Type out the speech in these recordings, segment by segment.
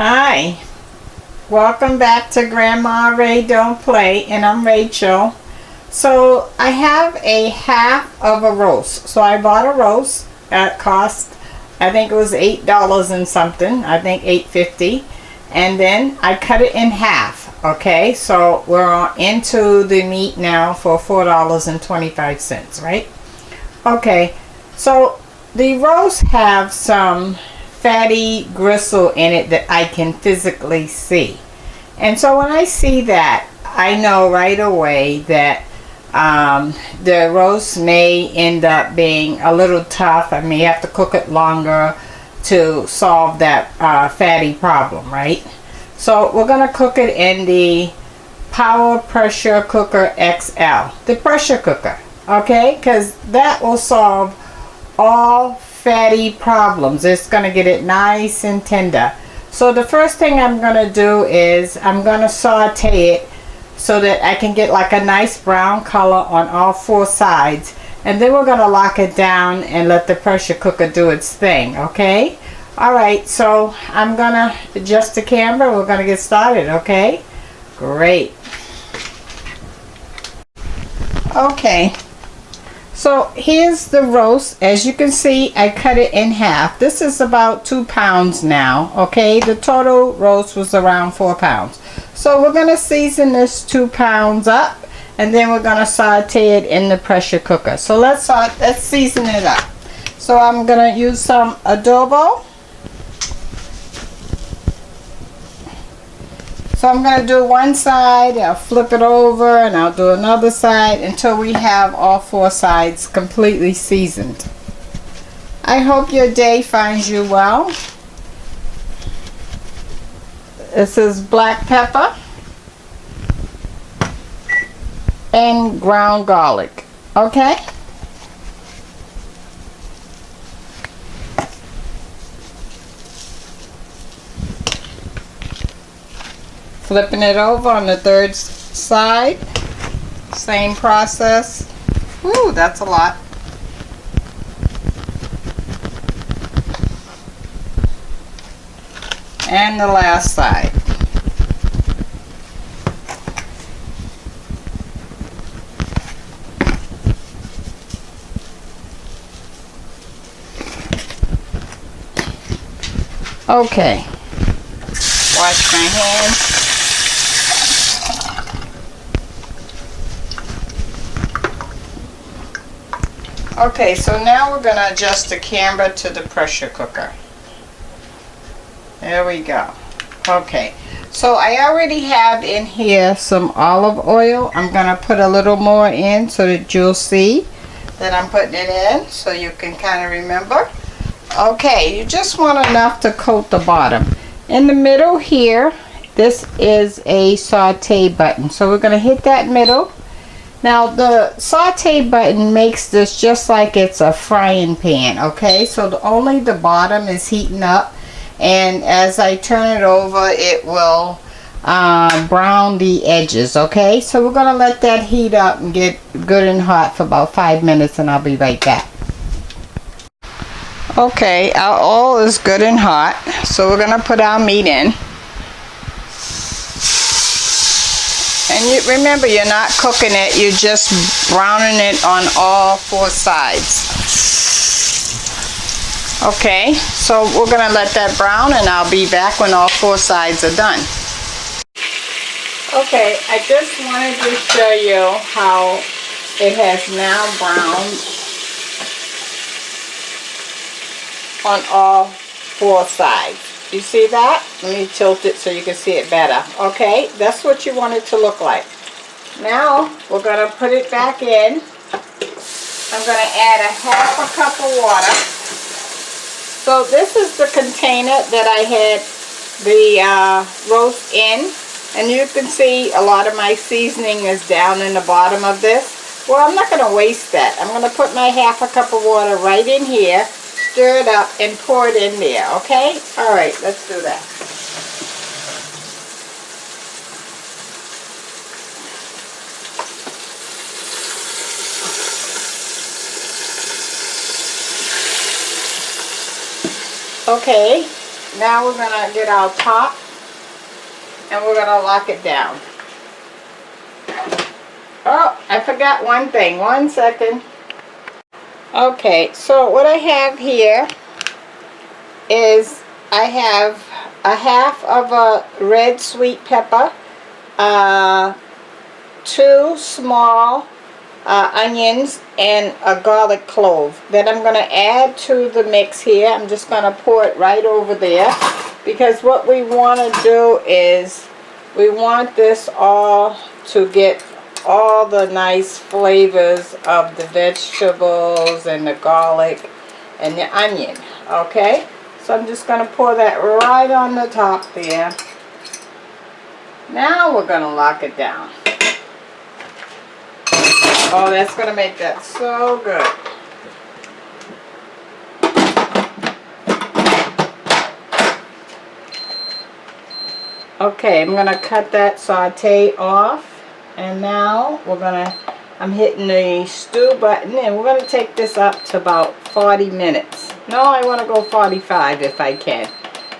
Hi, welcome back to Grandma Ray Don't Play, and I'm Rachel. So I have a half of a roast. So I bought a roast that cost, I think it was $8 and something. I think $8.50, and then I cut it in half. Okay, so we're into the meat now for $4.25, right? Okay, so the roast have some fatty gristle in it that I can physically see. And so when I see that, I know right away that the roast may end up being a little tough. I may have to cook it longer to solve that fatty problem, right? So we're going to cook it in the Power Pressure Cooker XL, the pressure cooker, okay? Because that will solve all fatty problems. It's going to get it nice and tender. So the first thing I'm going to do is I'm going to saute it so that I can get like a nice brown color on all four sides, and then we're going to lock it down and let the pressure cooker do its thing. Okay, alright, so I'm going to adjust the camera. We're going to get started. Okay, great. Okay, so here's the roast. As you can see, I cut it in half. This is about 2 pounds now. Okay, the total roast was around 4 pounds. So we're going to season this 2 pounds up, and then we're going to saute it in the pressure cooker. So let's season it up. So I'm going to use some adobo. So I'm going to do one side, I'll flip it over, and I'll do another side until we have all four sides completely seasoned. I hope your day finds you well. This is black pepper and ground garlic. Okay? Flipping it over on the third side. Same process. Ooh, that's a lot. And the last side. Okay. Wash my hands. Okay, so now we're going to adjust the camera to the pressure cooker. There we go. Okay, so I already have in here some olive oil. I'm going to put a little more in so that you'll see that I'm putting it in, so you can kind of remember. Okay, you just want enough to coat the bottom. In the middle here, this is a saute button. So we're going to hit that middle. Now the saute button makes this just like it's a frying pan, okay? So only the bottom is heating up, and as I turn it over, it will brown the edges, okay? So we're gonna let that heat up and get good and hot for about 5 minutes, and I'll be right back. Okay, our oil is good and hot, so we're gonna put our meat in. And you remember, you're not cooking it, you're just browning it on all four sides. Okay, so we're going to let that brown, and I'll be back when all four sides are done. Okay, I just wanted to show you how it has now browned on all four sides. You see that? Let me tilt it so you can see it better. Okay, that's what you want it to look like. Now we're going to put it back in. I'm going to add a half a cup of water. So this is the container that I had the roast in. And you can see a lot of my seasoning is down in the bottom of this. Well, I'm not going to waste that. I'm going to put my half a cup of water right in here. Stir it up and pour it in there, okay? Alright, let's do that. Okay, now we're gonna get our top and we're gonna lock it down. Oh, I forgot one thing. 1 second. Okay, so what I have here is I have a half of a red sweet pepper, 2 small onions, and a garlic clove that I'm going to add to the mix here. I'm just going to pour it right over there, because what we want to do is we want this all to get all the nice flavors of the vegetables and the garlic and the onion. Okay, so I'm just going to pour that right on the top there. Now we're going to lock it down. Oh, that's going to make that so good. Okay, I'm going to cut that saute off. And now I'm hitting the stew button, and we're going to take this up to about 40 minutes. No, I want to go 45 if I can,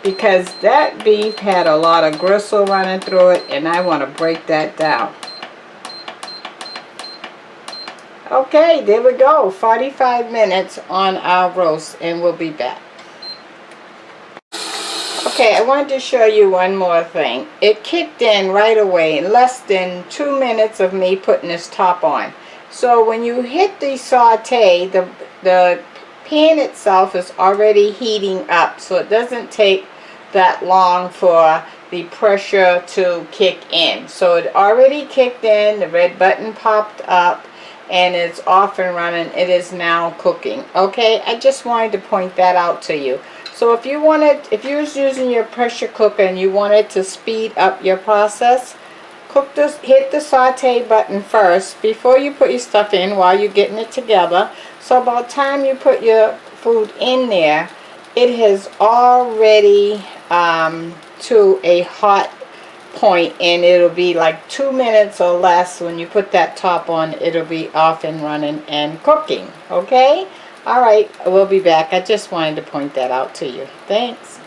because that beef had a lot of gristle running through it, and I want to break that down. Okay, there we go. 45 minutes on our roast, and we'll be back. Okay, I wanted to show you one more thing. It kicked in right away in less than 2 minutes of me putting this top on. So when you hit the saute, the pan itself is already heating up, so it doesn't take that long for the pressure to kick in. So it already kicked in, the red button popped up, and it's off and running. It is now cooking. Okay, I just wanted to point that out to you. So if you're using your pressure cooker and you wanted to speed up your process, hit the saute button first before you put your stuff in while you're getting it together. So by the time you put your food in there, it has already to a hot point, and it'll be like 2 minutes or less. When you put that top on, it'll be off and running and cooking. Okay? Alright, we'll be back. I just wanted to point that out to you. Thanks.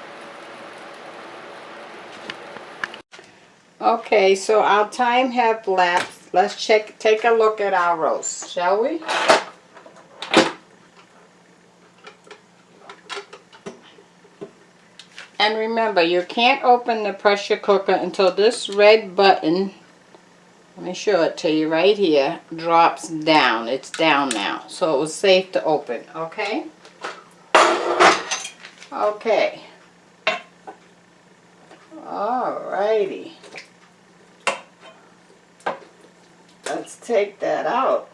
Okay, so our time have lapsed. Let's take a look at our roast, shall we? And remember, you can't open the pressure cooker until this red button, let me show it to you right here, drops down. It's down now, so it was safe to open. Okay? Okay. Alrighty. Let's take that out.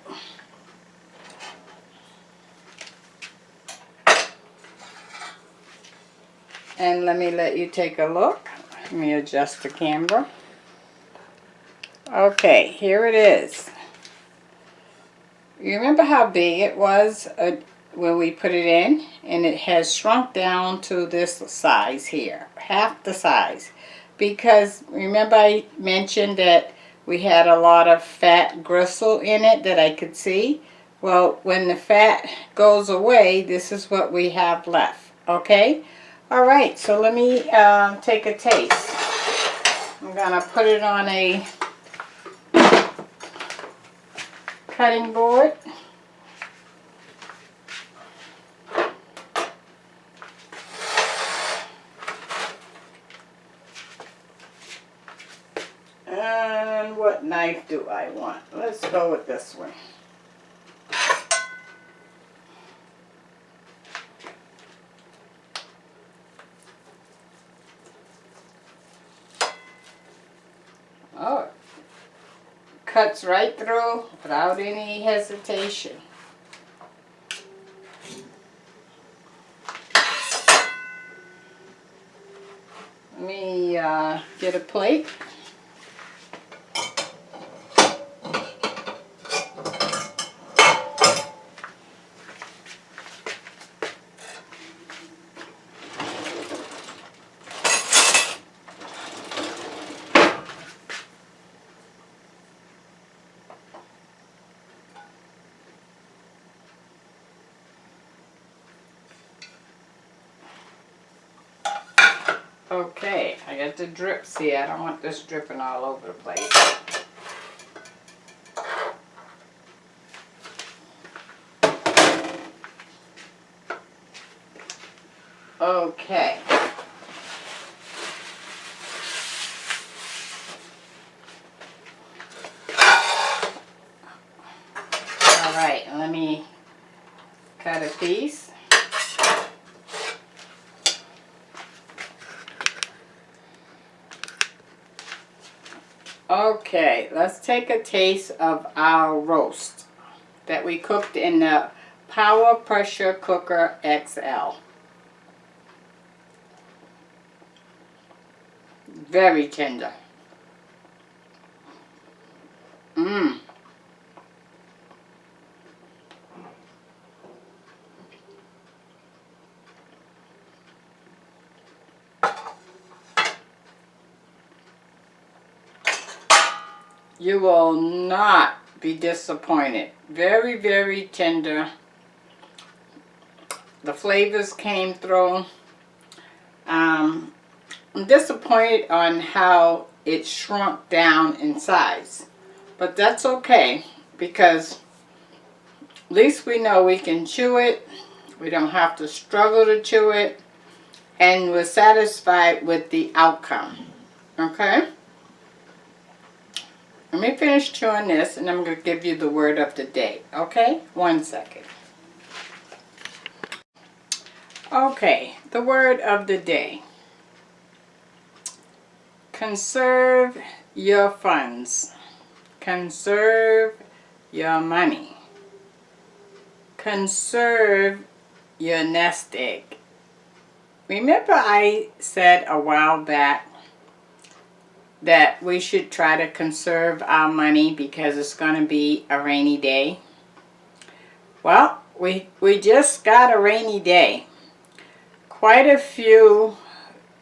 And let you take a look. Let me adjust the camera. Okay, here it is. You remember how big it was when we put it in? And it has shrunk down to this size here, half the size. Because remember I mentioned that we had a lot of fat gristle in it that I could see? Well, when the fat goes away, this is what we have left. Okay? Alright, so let me take a taste. I'm going to put it on a cutting board. And what knife do I want? Let's go with this one. Oh, cuts right through without any hesitation. Let me get a plate. Okay, I got the drips here. I don't want this dripping all over the place. Okay. All right, let me cut a piece. Okay, let's take a taste of our roast that we cooked in the Power Pressure Cooker XL. Very tender. Mmm. You will not be disappointed. Very, very tender. The flavors came through. I'm disappointed on how it shrunk down in size. But that's okay, because at least we know we can chew it. We don't have to struggle to chew it. And we're satisfied with the outcome. Okay? Let me finish chewing this, and I'm going to give you the word of the day. Okay? 1 second. Okay, the word of the day. Conserve your funds. Conserve your money. Conserve your nest egg. Remember I said a while back that we should try to conserve our money because it's going to be a rainy day? Well, we just got a rainy day. Quite a few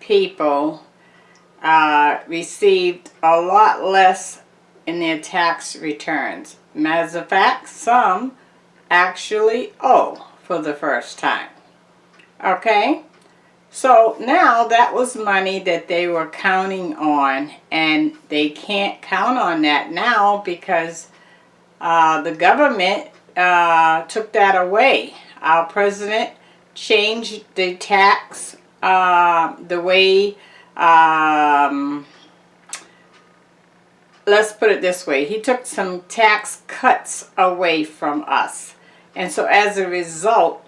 people received a lot less in their tax returns. Matter of fact, some actually owe for the first time. Okay? So now that was money that they were counting on, and they can't count on that now because the government took that away. Our president changed the tax, the way, let's put it this way. He took some tax cuts away from us. And so as a result,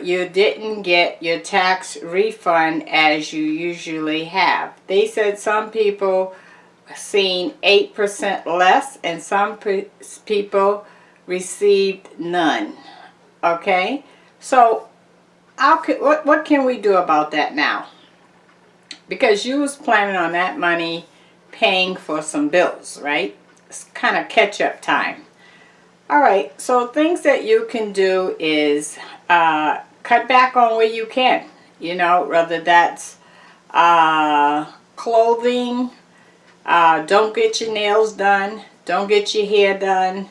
you didn't get your tax refund as you usually have. They said some people seen 8% less, and some people received none. Okay? So what can we do about that now? Because you was planning on that money paying for some bills, right? It's kind of catch-up time. Alright, so things that you can do is cut back on where you can. You know, whether that's clothing, don't get your nails done, don't get your hair done,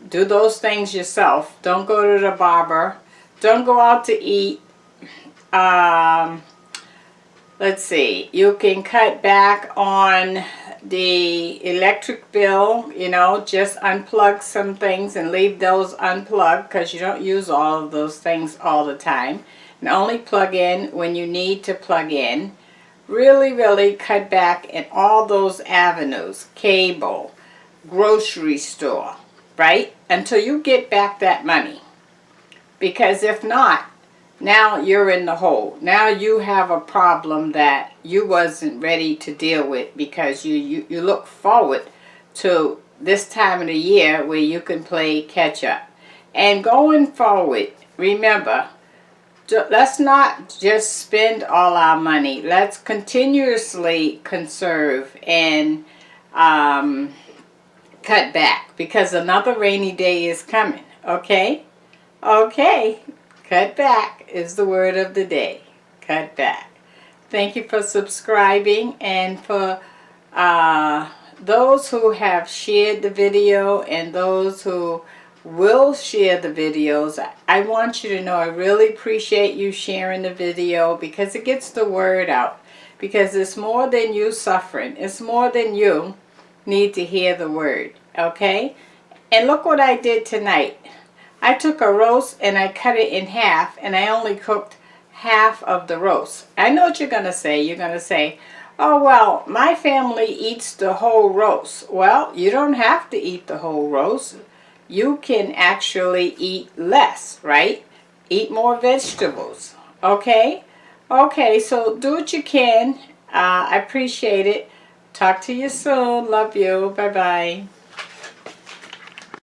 do those things yourself. Don't go to the barber, don't go out to eat. Let's see, you can cut back on the electric bill, you know, just unplug some things and leave those unplugged because you don't use all of those things all the time. And only plug in when you need to plug in. Really, really cut back in all those avenues. Cable, grocery store, right? Until you get back that money. Because if not, now you're in the hole. Now you have a problem that you wasn't ready to deal with because you look forward to this time of the year where you can play catch up. And going forward, remember, let's not just spend all our money. Let's continuously conserve and cut back because another rainy day is coming. Okay? Okay. Cut back is the word of the day. Cut back. Thank you for subscribing, and for those who have shared the video and those who will share the videos. I want you to know I really appreciate you sharing the video because it gets the word out. Because it's more than you suffering. It's more than you need to hear the word. Okay? And look what I did tonight. I took a roast and I cut it in half, and I only cooked half of the roast. I know what you're going to say. You're going to say, oh, well, my family eats the whole roast. Well, you don't have to eat the whole roast. You can actually eat less, right? Eat more vegetables. Okay? Okay, so do what you can. I appreciate it. Talk to you soon. Love you. Bye-bye.